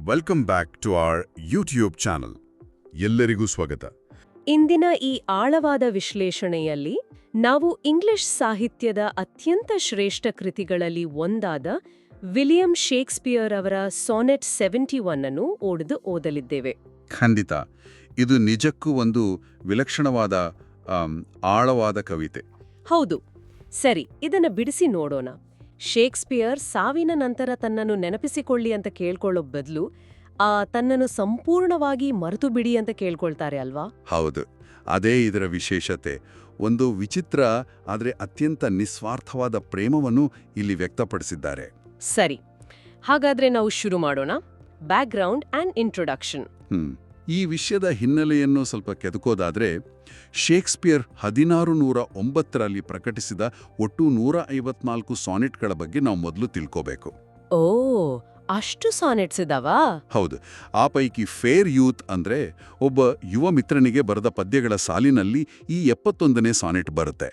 Welcome back to our YouTube channel. ಎಲ್ಲರಿಗೂ ಸ್ವಾಗತ. ಇಂದಿನ ಈ ಆಳವಾದ ವಿಶ್ಲೇಷಣೆಯಲ್ಲಿ ನಾವು ಇಂಗ್ಲಿಷ್ ಸಾಹಿತ್ಯದ ಅತ್ಯಂತ ಶ್ರೇಷ್ಠ ಕೃತಿಗಳಲ್ಲಿ ಒಂದಾದ ವಿಲಿಯಂ ಶೇಕ್ಸ್ಪಿಯರ್ ಅವರ ಸಾನೆಟ್ 71 ಅನ್ನು ಓದಲಿದ್ದೇವೆ. ಖಂಡಿತ ಇದು ನಿಜಕ್ಕೂ ಒಂದು ವಿಲಕ್ಷಣವಾದ ಆಳವಾದ ಕವಿತೆ. ಹೌದು. ಸರಿ, ಇದನ್ನ ಬಿಡಿಸಿ ನೋಡೋಣ. ಶೇಕ್ಸ್ಪಿಯರ್ ಸಾವಿನ ನಂತರ ತನ್ನನ್ನು ನೆನಪಿಸಿಕೊಳ್ಳಿ ಅಂತ ಕೇಳ್ಕೊಳ್ಳೋ ಬದಲು ತನ್ನನ್ನು ಸಂಪೂರ್ಣವಾಗಿ ಮರೆತು ಬಿಡಿ ಅಂತ ಕೇಳ್ಕೊಳ್ತಾರೆ ಅಲ್ವಾ? ಹೌದು, ಅದೇ ಇದರ ವಿಶೇಷತೆ. ಒಂದು ವಿಚಿತ್ರ ಆದರೆ ಅತ್ಯಂತ ನಿಸ್ವಾರ್ಥವಾದ ಪ್ರೇಮವನ್ನು ಇಲ್ಲಿ ವ್ಯಕ್ತಪಡಿಸಿದ್ದಾರೆ. ಸರಿ, ಹಾಗಾದ್ರೆ ನಾವು ಶುರು ಮಾಡೋಣ. Background and introduction. ಈ ವಿಷಯದ ಹಿನ್ನೆಲೆಯನ್ನು ಸ್ವಲ್ಪ ಕೆದಕೋದಾದ್ರೆ, ಶೇಕ್ಸ್ಪಿಯರ್ 1609ರಲ್ಲಿ ಪ್ರಕಟಿಸಿದ ಒಟ್ಟು 154 ಸಾನೆಟ್ಗಳ ಬಗ್ಗೆ ನಾವು ಮೊದಲು ತಿಳ್ಕೋಬೇಕು. ಓ, ಅಷ್ಟು ಸಾನೆಟ್ಸ್ ಇದಾವಾ? ಹೌದು. ಆ ಪೈಕಿ ಫೇರ್ ಯೂತ್ ಅಂದ್ರೆ ಒಬ್ಬ ಯುವ ಮಿತ್ರನಿಗೆ ಬರೆದ ಪದ್ಯಗಳ ಸಾಲಿನಲ್ಲಿ ಈ 71ನೇ ಸಾನೆಟ್ ಬರುತ್ತೆ.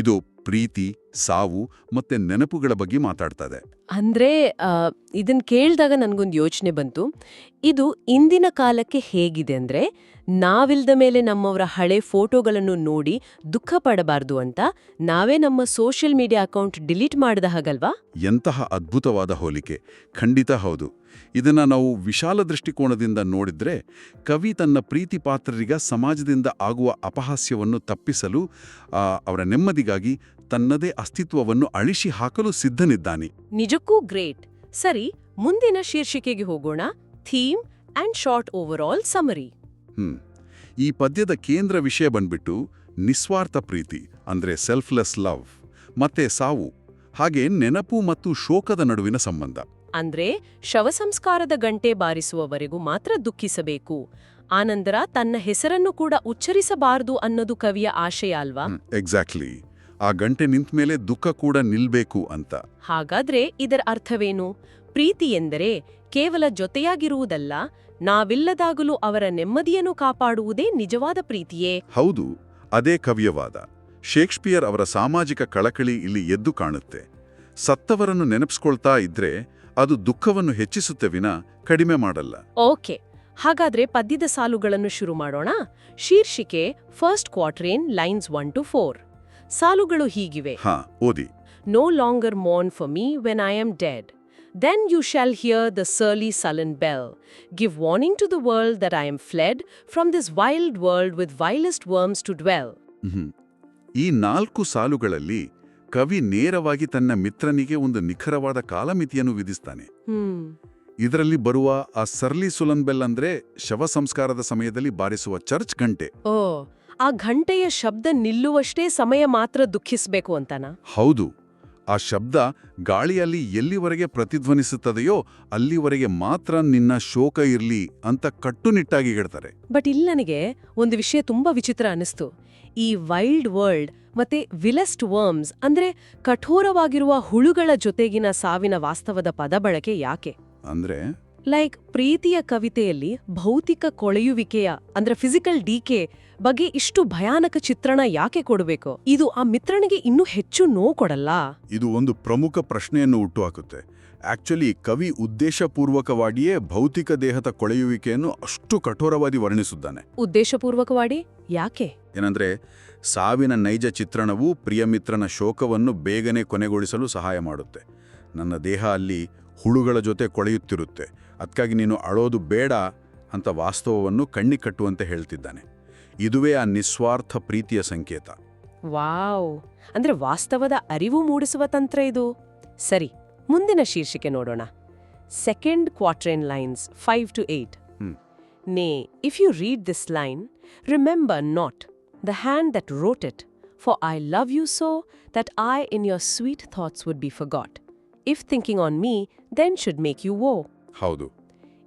ಇದು ಪ್ರೀತಿ, ಸಾವು ಮತ್ತೆ ನೆನಪುಗಳ ಬಗ್ಗೆ ಮಾತಾಡ್ತದೆ. ಅಂದ್ರೆ ಇದನ್ ಕೇಳಿದಾಗ ನನ್ಗೊಂದು ಯೋಚನೆ ಬಂತು. ಇದು ಇಂದಿನ ಕಾಲಕ್ಕೆ ಹೇಗಿದೆ ಅಂದ್ರೆ, ನಾವಿಲ್ದ ಮೇಲೆ ನಮ್ಮವರ ಹಳೆ ಫೋಟೋಗಳನ್ನು ನೋಡಿ ದುಃಖ ಪಡಬಾರ್ದು ಅಂತ ನಾವೇ ನಮ್ಮ ಸೋಷಿಯಲ್ ಮೀಡಿಯಾ ಅಕೌಂಟ್ ಡಿಲೀಟ್ ಮಾಡಿದ ಹಾಗಲ್ವಾ? ಎಂತಹ ಅದ್ಭುತವಾದ ಹೋಲಿಕೆ! ಖಂಡಿತ ಹೌದು. ಇದನ್ನ ನಾವು ವಿಶಾಲ ದೃಷ್ಟಿಕೋನದಿಂದ ನೋಡಿದ್ರೆ, ಕವಿ ತನ್ನ ಪ್ರೀತಿ ಪಾತ್ರರಿಗ ಸಮಾಜದಿಂದ ಆಗುವ ಅಪಹಾಸ್ಯವನ್ನು ತಪ್ಪಿಸಲು, ಅವರ ನೆಮ್ಮದಿಗಾಗಿ ತನ್ನದೇ ಅಸ್ತಿತ್ವವನ್ನು ಅಳಿಸಿ ಹಾಕಲು ಸಿದ್ಧನಿದ್ದಾನೆ. ನಿಜಕ್ಕೂ ಗ್ರೇಟ್. ಸರಿ, ಮುಂದಿನ ಶೀರ್ಷಿಕೆಗೆ ಹೋಗೋಣ. Theme and short over all summary. ಈ ಪದ್ಯದ ಕೇಂದ್ರ ವಿಷಯ ಬಂದ್ಬಿಟ್ಟು ನಿಸ್ವಾರ್ಥ ಪ್ರೀತಿ ಅಂದ್ರೆ ಸೆಲ್ಫ್ಲೆಸ್ ಲವ್, ಮತ್ತೆ ಸಾವು, ಹಾಗೆ ನೆನಪು ಮತ್ತು ಶೋಕದ ನಡುವಿನ ಸಂಬಂಧ. ಅಂದ್ರೆ ಶವಸಂಸ್ಕಾರದ ಗಂಟೆ ಬಾರಿಸುವವರೆಗೂ ಮಾತ್ರ ದುಃಖಿಸಬೇಕು, ಆನಂತರ ತನ್ನ ಹೆಸರನ್ನು ಕೂಡ ಉಚ್ಚರಿಸಬಾರದು ಅನ್ನೋದು ಕವಿಯ ಆಶಯ ಅಲ್ವಾ? ಎಕ್ಸಾಕ್ಟ್ಲಿ. ಆ ಗಂಟೆ ನಿಂತ ಮೇಲೆ ದುಃಖ ಕೂಡ ನಿಲ್ಬೇಕು ಅಂತ. ಹಾಗಾದ್ರೆ ಇದರ ಅರ್ಥವೇನು? ಪ್ರೀತಿ ಎಂದರೆ ಕೇವಲ ಜೊತೆಯಾಗಿರುವುದಲ್ಲ, ನಾವಿಲ್ಲದಾಗಲೂ ಅವರ ನೆಮ್ಮದಿಯನ್ನು ಕಾಪಾಡುವುದೇ ನಿಜವಾದ ಪ್ರೀತಿಯೇ? ಹೌದು, ಅದೇ ಕವಿಯವಾದ. ಶೇಕ್ಸ್ಪಿಯರ್ ಅವರ ಸಾಮಾಜಿಕ ಕಳಕಳಿ ಇಲ್ಲಿ ಎದ್ದು ಕಾಣುತ್ತೆ. ಸತ್ತವರನ್ನು ನೆನಪಿಸ್ಕೊಳ್ತಾ ಇದ್ರೆ ಅದು ದುಃಖವನ್ನು ಹೆಚ್ಚಿಸುತ್ತೆ ವಿನಾ ಕಡಿಮೆ ಮಾಡಲ್ಲ. ಓಕೆ, ಹಾಗಾದ್ರೆ ಪದ್ಯದ ಸಾಲುಗಳನ್ನು ಶುರು ಮಾಡೋಣ. ಶೀರ್ಷಿಕೆ ಫಸ್ಟ್ ಕ್ವಾರ್ಟರೇನ್, ಲೈನ್ಸ್ 1 to 4. ಸಾಲುಗಳು ಹೀಗಿವೆ. ಓದಿ. No longer mourn for me when I am dead. Then you shall hear the surly sullen bell. Give warning to the world that I am fled from this wild world with vilest worms to dwell. ಈ 4 ಸಾಲುಗಳಲ್ಲಿ ಕವಿ ನೇರವಾಗಿ ತನ್ನ ಮಿತ್ರನಿಗೆ ಒಂದು ನಿಖರವಾದ ಕಾಲಮಿತಿಯನ್ನು ವಿಧಿಸ್ತಾನೆ. ಇದರಲ್ಲಿ ಬರುವ ಆ ಸರ್ಲಿ ಸುಲನ್ ಬೆಲ್ ಅಂದ್ರೆ ಶವ ಸಂಸ್ಕಾರದ ಸಮಯದಲ್ಲಿ ಬಾರಿಸುವ ಚರ್ಚ್ ಗಂಟೆ. ಓ, ಆ ಘಂಟೆಯ ಶಬ್ದ ನಿಲ್ಲುವಷ್ಟೇ ಸಮಯ ಮಾತ್ರ ದುಃಖಿಸಬೇಕು ಅಂತಾನ? ಹೌದು. ಆ ಶಬ್ದ ಗಾಳಿಯಲ್ಲಿ ಎಲ್ಲಿವರೆಗೆ ಪ್ರತಿಧ್ವನಿಸುತ್ತದೆಯೋ ಅಲ್ಲಿವರೆಗೆ ಮಾತ್ರ ನಿನ್ನ ಶೋಕ ಇರ್ಲಿ ಅಂತ ಕಟ್ಟುನಿಟ್ಟಾಗಿ ಹೇಳ್ತಾರೆ. ಬಟ್ ಇಲ್ಲಿ ನನಗೆ ಒಂದು ವಿಷಯ ತುಂಬಾ ವಿಚಿತ್ರ ಅನಿಸ್ತು. ಈ ವೈಲ್ಡ್ ವರ್ಲ್ಡ್ ಮತ್ತೆ ವಿಲೆಸ್ಟ್ ವರ್ಮ್ಸ್ ಅಂದ್ರೆ ಕಠೋರವಾಗಿರುವ ಹುಳುಗಳ ಜೊತೆಗಿನ ಸಾವಿನ ವಾಸ್ತವದ ಪದ ಬಳಕೆ ಯಾಕೆ? ಅಂದ್ರೆ ಲೈಕ್ ಪ್ರೀತಿಯ ಕವಿತೆಯಲ್ಲಿ ಭೌತಿಕ ಕೊಳೆಯುವಿಕೆಯ ಅಂದ್ರೆ ಫಿಸಿಕಲ್ ಡಿಕೆ ಬಗ್ಗೆ ಇಷ್ಟು ಭಯಾನಕ ಚಿತ್ರಣ ಯಾಕೆ ಕೊಡಬೇಕು? ಇದು ಆ ಮಿತ್ರನಿಗೆ ಇನ್ನೂ ಹೆಚ್ಚು ನೋವು ಕೊಡಲ್ಲ? ಇದು ಒಂದು ಪ್ರಮುಖ ಪ್ರಶ್ನೆಯನ್ನು ಹುಟ್ಟುಹಾಕುತ್ತೆ. ಆಕ್ಚುಲಿ ಕವಿ ಉದ್ದೇಶಪೂರ್ವಕವಾಗಿಯೇ ಭೌತಿಕ ದೇಹದ ಕೊಳೆಯುವಿಕೆಯನ್ನು ಅಷ್ಟು ಕಠೋರವಾಗಿ ವರ್ಣಿಸಿದ್ದಾನೆ. ಉದ್ದೇಶಪೂರ್ವಕವಾಗಿ ಯಾಕೆ? ಏನಂದ್ರೆ, ಸಾವಿನ ನೈಜ ಚಿತ್ರಣವು ಪ್ರಿಯಮಿತ್ರನ ಶೋಕವನ್ನು ಬೇಗನೆ ಕೊನೆಗೊಳಿಸಲು ಸಹಾಯ ಮಾಡುತ್ತೆ. ನನ್ನ ದೇಹ ಅಲ್ಲಿ ಹುಳುಗಳ ಜೊತೆ ಕೊಳೆಯುತ್ತಿರುತ್ತೆ, ಅದಕ್ಕಾಗಿ ನೀನು ಅಳೋದು ಬೇಡ ಅಂತ ವಾಸ್ತವವನ್ನು ಕಣ್ಣಿಕಟ್ಟುವಂತೆ ಹೇಳ್ತಿದ್ದಾನೆ. ಇದುವೇ ಆ ನಿಸ್ವಾರ್ಥ ಪ್ರೀತಿಯ ಸಂಕೇತ. ವಾವ್! ಅಂದ್ರೆ ವಾಸ್ತವದ ಅರಿವು ಮೂಡಿಸುವ ತಂತ್ರ ಇದು. ಸರಿ, ಮುಂದಿನ ಶೀರ್ಷಿಕೆ ನೋಡೋಣ. Second quatrain, lines 5 to 8. Nay, if you read this line, remember not the hand that wrote it, for I love you so that I in your sweet thoughts would be forgot. If thinking on me, then should make you woe. ಹೌದು.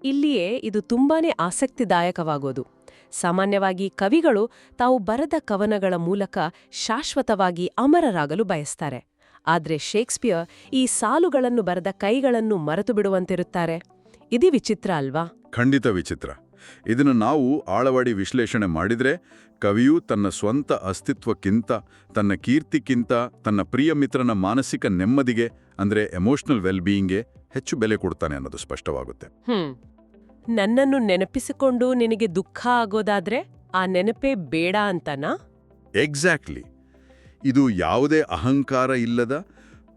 ಇಲ್ಲಿಯೇ ಇದು ತುಂಬಾನೇ ಆಸಕ್ತಿದಾಯಕವಾಗೋದು. ಸಾಮಾನ್ಯವಾಗಿ ಕವಿಗಳು ತಾವು ಬರೆದ ಕವನಗಳ ಮೂಲಕ ಶಾಶ್ವತವಾಗಿ ಅಮರರಾಗಲು ಬಯಸ್ತಾರೆ. ಆದ್ರೆ ಶೇಕ್ಸ್ಪಿಯರ್ ಈ ಸಾಲುಗಳನ್ನು ಬರೆದ ಕೈಗಳನ್ನು ಮರೆತು ಬಿಡುವಂತಿರುತ್ತಾರೆ. ಇದು ವಿಚಿತ್ರ ಅಲ್ವಾ? ಖಂಡಿತ ವಿಚಿತ್ರ. ಇದನ್ನು ನಾವು ಆಳವಾಡಿ ವಿಶ್ಲೇಷಣೆ ಮಾಡಿದ್ರೆ ಕವಿಯು ತನ್ನ ಸ್ವಂತ ಅಸ್ತಿತ್ವಕ್ಕಿಂತ, ತನ್ನ ಕೀರ್ತಿಕ್ಕಿಂತ, ತನ್ನ ಪ್ರಿಯ ಮಿತ್ರನ ಮಾನಸಿಕ ನೆಮ್ಮದಿಗೆ ಅಂದ್ರೆ ಎಮೋಷನಲ್ ವೆಲ್ಬೀಯಿಂಗ್ಗೆ ಹೆಚ್ಚು ಬೆಲೆ ಕೊಡ್ತಾನೆ ಅನ್ನೋದು ಸ್ಪಷ್ಟವಾಗುತ್ತೆ. ನನ್ನನ್ನು ನೆನಪಿಸಿಕೊಂಡು ನಿನಗೆ ದುಃಖ ಆಗೋದಾದ್ರೆ ಆ ನೆನಪೇ ಬೇಡ ಅಂತನಾ? ಎಕ್ಸಾಕ್ಟ್ಲಿ. ಇದು ಯಾವುದೇ ಅಹಂಕಾರ ಇಲ್ಲದ,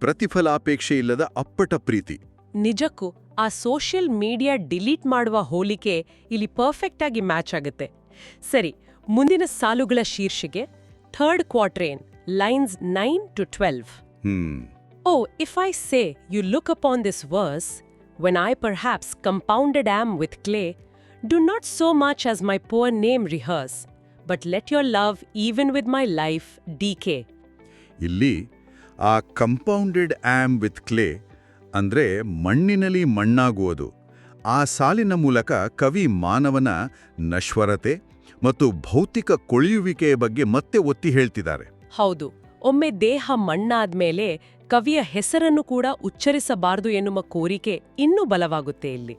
ಪ್ರತಿಫಲಾಪೇಕ್ಷೆ ಇಲ್ಲದ ಅಪ್ಪಟ ಪ್ರೀತಿ. ನಿಜಕ್ಕೂ ಆ ಸೋಷಿಯಲ್ ಮೀಡಿಯಾ ಡಿಲೀಟ್ ಮಾಡುವ ಹೋಲಿಕೆ ಇಲ್ಲಿ ಪರ್ಫೆಕ್ಟ್ ಆಗಿ ಮ್ಯಾಚ್ ಆಗುತ್ತೆ. ಸರಿ, ಮುಂದಿನ ಸಾಲುಗಳ ಶೀರ್ಷಿಕೆ third ಕ್ವಾರ್ಟ್ರೇನ್, lines 9 to 12. Oh, if I say you look upon this verse, when I perhaps compounded am with clay, do not so much as my poor name rehearse, but let your love even with my life decay. ಇಲ್ಲಿ ಆ compounded am with clay ಅಂದ್ರೆ ಮಣ್ಣಿನಲ್ಲಿ ಮಣ್ಣಾಗುವುದು, ಆ ಸಾಲಿನ ಮೂಲಕ ಕವಿ ಮಾನವನ ನಶ್ವರತೆ ಮತ್ತು ಭೌತಿಕ ಕೊಳೆಯುವಿಕೆಯ ಬಗ್ಗೆ ಮತ್ತೆ ಒತ್ತಿ ಹೇಳ್ತಿದ್ದಾರೆ. ಹೌದು, ಒಮ್ಮೆ ದೇಹ ಮಣ್ಣಾದ್ಮೇಲೆ ಕವಿಯ ಹೆಸರನ್ನು ಕೂಡ ಉಚ್ಚರಿಸಬಾರದು ಎನ್ನುವ ಕೋರಿಕೆ ಇನ್ನೂ ಬಲವಾಗುತ್ತೆ ಇಲ್ಲಿ.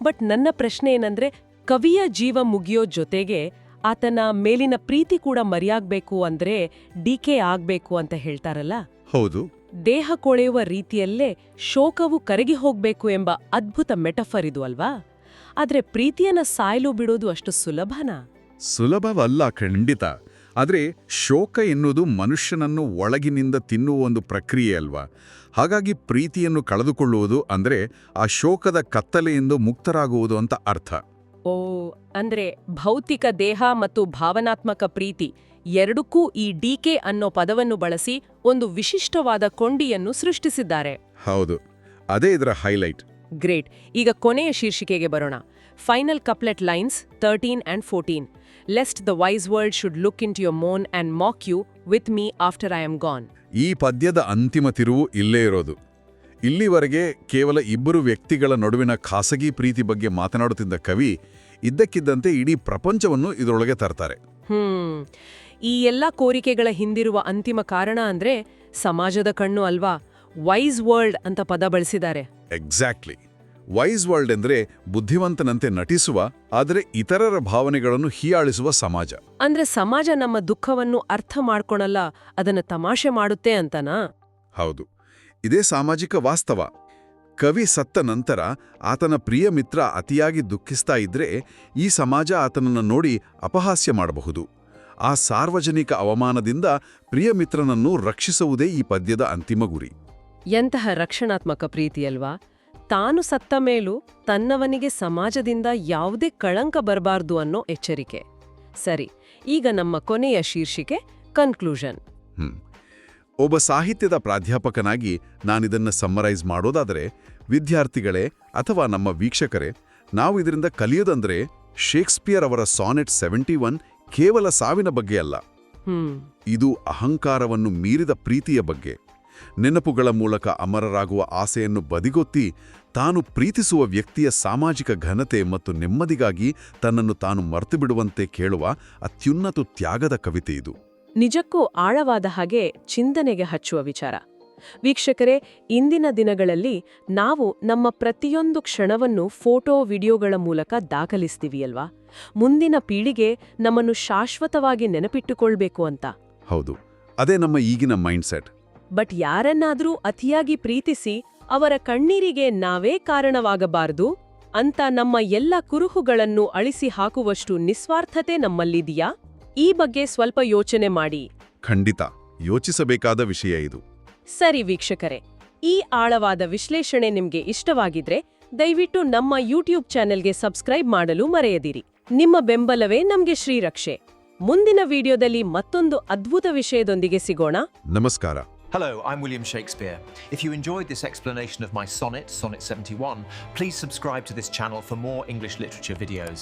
ಬಟ್ ನನ್ನ ಪ್ರಶ್ನೆ ಏನಂದ್ರೆ, ಕವಿಯ ಜೀವ ಮುಗಿಯೋ ಜೊತೆಗೆ ಆತನ ಮೇಲಿನ ಪ್ರೀತಿ ಕೂಡ ಮರೆಯಾಗ್ಬೇಕು ಅಂದ್ರೆ ಡಿಕೆ ಆಗ್ಬೇಕು ಅಂತ ಹೇಳ್ತಾರಲ್ಲ. ಹೌದು, ದೇಹ ಕೊಳೆಯುವ ರೀತಿಯಲ್ಲೇ ಶೋಕವು ಕರಗಿ ಹೋಗ್ಬೇಕು ಎಂಬ ಅದ್ಭುತ ಮೆಟಫರ್ ಇದು ಅಲ್ವಾ? ಆದ್ರೆ ಪ್ರೀತಿಯನ್ನ ಸಾಯಲು ಬಿಡೋದು ಅಷ್ಟು ಸುಲಭನಾ? ಸುಲಭವಲ್ಲ ಖಂಡಿತ. ಆದರೆ ಶೋಕ ಎನ್ನುವುದು ಮನುಷ್ಯನನ್ನು ಒಳಗಿನಿಂದ ತಿನ್ನುವ ಒಂದು ಪ್ರಕ್ರಿಯೆ ಅಲ್ವಾ? ಹಾಗಾಗಿ ಪ್ರೀತಿಯನ್ನು ಕಳೆದುಕೊಳ್ಳುವುದು ಅಂದ್ರೆ ಆ ಶೋಕದ ಕತ್ತಲೆಯಿಂದ ಮುಕ್ತರಾಗುವುದು ಅಂತ ಅರ್ಥ. ಓ, ಅಂದ್ರೆ ಭೌತಿಕ ದೇಹ ಮತ್ತು ಭಾವನಾತ್ಮಕ ಪ್ರೀತಿ ಎರಡಕ್ಕೂ ಈ ಡಿಕೆ ಅನ್ನೋ ಪದವನ್ನು ಬಳಸಿ ಒಂದು ವಿಶಿಷ್ಟವಾದ ಕೊಂಡಿಯನ್ನು ಸೃಷ್ಟಿಸಿದ್ದಾರೆ. ಹೌದು, ಅದೇ ಇದರ ಹೈಲೈಟ್. ಗ್ರೇಟ್. ಈಗ ಕೊನೆಯ ಶೀರ್ಷಿಕೆಗೆ ಬರೋಣ. Final couplet lines 13 and 14. Lest the wise world should look into your moan and mock you with me after I am gone. ಈ ಪದ್ಯದ ಅಂತಿಮ ತಿರುವು ಇಲ್ಲೇ ಇರೋದು. ಇಲ್ಲಿವರೆಗೆ ಕೇವಲ ಇಬ್ಬರು ವ್ಯಕ್ತಿಗಳ ನಡುವಿನ ಖಾಸಗಿ ಪ್ರೀತಿ ಬಗ್ಗೆ ಮಾತನಾಡುತ್ತಿದ್ದ ಕವಿ ಇದ್ದಕ್ಕಿದ್ದಂತೆ ಇಡೀ ಪ್ರಪಂಚವನ್ನು ಇದರೊಳಗೆ ತರ್ತಾರೆ. ಈ ಎಲ್ಲ ಕೋರಿಕೆಗಳ ಹಿಂದಿರುವ ಅಂತಿಮ ಕಾರಣ ಅಂದ್ರೆ ಸಮಾಜದ ಕಣ್ಣು ಅಲ್ವಾ? ವೈಸ್ ವರ್ಲ್ಡ್ ಅಂತ ಪದ ಬಳಸಿದ್ದಾರೆ. ಎಕ್ಸಾಕ್ಟ್ಲಿ. ವೈಸ್ ವರ್ಲ್ಡ್ ಎಂದ್ರೆ ಬುದ್ಧಿವಂತನಂತೆ ನಟಿಸುವ, ಆದರೆ ಇತರರ ಭಾವನೆಗಳನ್ನು ಹೀಯಾಳಿಸುವ ಸಮಾಜ. ಅಂದ್ರೆ ಸಮಾಜ ನಮ್ಮ ದುಃಖವನ್ನು ಅರ್ಥ ಮಾಡ್ಕೊಳಲ್ಲ, ಅದನ್ನ ತಮಾಷೆ ಮಾಡುತ್ತೆ ಅಂತನಾ? ಹೌದು, ಇದೇ ಸಾಮಾಜಿಕ ವಾಸ್ತವ. ಕವಿ ಸತ್ತ ನಂತರ ಆತನ ಪ್ರಿಯ ಮಿತ್ರ ಅತಿಯಾಗಿ ದುಃಖಿಸ್ತಾ ಇದ್ರೆ ಈ ಸಮಾಜ ಆತನನ್ನು ನೋಡಿ ಅಪಹಾಸ್ಯ ಮಾಡಬಹುದು. ಆ ಸಾರ್ವಜನಿಕ ಅವಮಾನದಿಂದ ಪ್ರಿಯ ಮಿತ್ರನನ್ನು ರಕ್ಷಿಸುವುದೇ ಈ ಪದ್ಯದ ಅಂತಿಮ ಗುರಿ. ಎಂತಹ ರಕ್ಷಣಾತ್ಮಕ ಪ್ರೀತಿಯಲ್ವಾ? ತಾನು ಸತ್ತ ಮೇಲೂ ತನ್ನವನಿಗೆ ಸಮಾಜದಿಂದ ಯಾವುದೇ ಕಳಂಕ ಬರಬಾರ್ದು ಅನ್ನೋ ಎಚ್ಚರಿಕೆ. ಸರಿ, ಈಗ ನಮ್ಮ ಕೊನೆಯ ಶೀರ್ಷಿಕೆ ಕನ್ಕ್ಲೂಷನ್. ಒಬ್ಬ ಸಾಹಿತ್ಯದ ಪ್ರಾಧ್ಯಾಪಕನಾಗಿ ನಾನಿದನ್ನು ಸಮ್ಮರೈಸ್ ಮಾಡೋದಾದರೆ, ವಿದ್ಯಾರ್ಥಿಗಳೇ ಅಥವಾ ನಮ್ಮ ವೀಕ್ಷಕರೇ, ನಾವು ಇದರಿಂದ ಕಲಿಯೋದಂದ್ರೆ ಶೇಕ್ಸ್ಪಿಯರ್ ಅವರ ಸಾನೆಟ್ 71 ಕೇವಲ ಸಾವಿನ ಬಗ್ಗೆ ಅಲ್ಲ. ಇದು ಅಹಂಕಾರವನ್ನು ಮೀರಿದ ಪ್ರೀತಿಯ ಬಗ್ಗೆ. ನೆನಪುಗಳ ಮೂಲಕ ಅಮರರಾಗುವ ಆಸೆಯನ್ನು ಬದಿಗೊತ್ತಿ ತಾನು ಪ್ರೀತಿಸುವ ವ್ಯಕ್ತಿಯ ಸಾಮಾಜಿಕ ಘನತೆ ಮತ್ತು ನೆಮ್ಮದಿಗಾಗಿ ತನ್ನನ್ನು ತಾನು ಮರೆತುಬಿಡುವಂತೆ ಕೇಳುವ ಅತ್ಯುನ್ನತ ತ್ಯಾಗದ ಕವಿತೆ ಇದು. ನಿಜಕ್ಕೂ ಆಳವಾದ ಹಾಗೆ ಚಿಂತನೆಗೆ ಹಚ್ಚುವ ವಿಚಾರ. ವೀಕ್ಷಕರೇ, ಇಂದಿನ ದಿನಗಳಲ್ಲಿ ನಾವು ನಮ್ಮ ಪ್ರತಿಯೊಂದು ಕ್ಷಣವನ್ನು ಫೋಟೋ ವಿಡಿಯೋಗಳ ಮೂಲಕ ದಾಖಲಿಸ್ತೀವಿಯಲ್ವಾ? ಮುಂದಿನ ಪೀಳಿಗೆ ನಮ್ಮನ್ನು ಶಾಶ್ವತವಾಗಿ ನೆನಪಿಟ್ಟುಕೊಳ್ಬೇಕು ಅಂತ. ಹೌದು, ಅದೇ ನಮ್ಮ ಈಗಿನ ಮೈಂಡ್ಸೆಟ್. ಬಟ್ ಯಾರನ್ನಾದ್ರೂ ಅತಿಯಾಗಿ ಪ್ರೀತಿಸಿ ಅವರ ಕಣ್ಣೀರಿಗೆ ನಾವೇ ಕಾರಣವಾಗಬಾರದು ಅಂತ ನಮ್ಮ ಎಲ್ಲ ಕುರುಹುಗಳನ್ನು ಅಳಿಸಿ ಹಾಕುವಷ್ಟು ನಿಸ್ವಾರ್ಥತೆ ನಮ್ಮಲ್ಲಿದೆಯಾ? ಈ ಬಗ್ಗೆ ಸ್ವಲ್ಪ ಯೋಚನೆ ಮಾಡಿ. ಖಂಡಿತ ಯೋಚಿಸಬೇಕಾದ ವಿಷಯ ಇದು. ಸರಿ ವೀಕ್ಷಕರೇ, ಈ ಆಳವಾದ ವಿಶ್ಲೇಷಣೆ ನಿಮ್ಗೆ ಇಷ್ಟವಾಗಿದ್ರೆ ದಯವಿಟ್ಟು ನಮ್ಮ ಯೂಟ್ಯೂಬ್ ಚಾನೆಲ್ಗೆ ಸಬ್ಸ್ಕ್ರೈಬ್ ಮಾಡಲು ಮರೆಯದಿರಿ. ನಿಮ್ಮ ಬೆಂಬಲವೇ ನಮ್ಗೆ ಶ್ರೀರಕ್ಷೆ. ಮುಂದಿನ ವಿಡಿಯೋದಲ್ಲಿ ಮತ್ತೊಂದು ಅದ್ಭುತ ವಿಷಯದೊಂದಿಗೆ ಸಿಗೋಣ. ನಮಸ್ಕಾರ. Hello, I'm William Shakespeare. If you enjoyed this explanation of my sonnet, Sonnet 71, please subscribe to this channel for more English literature videos.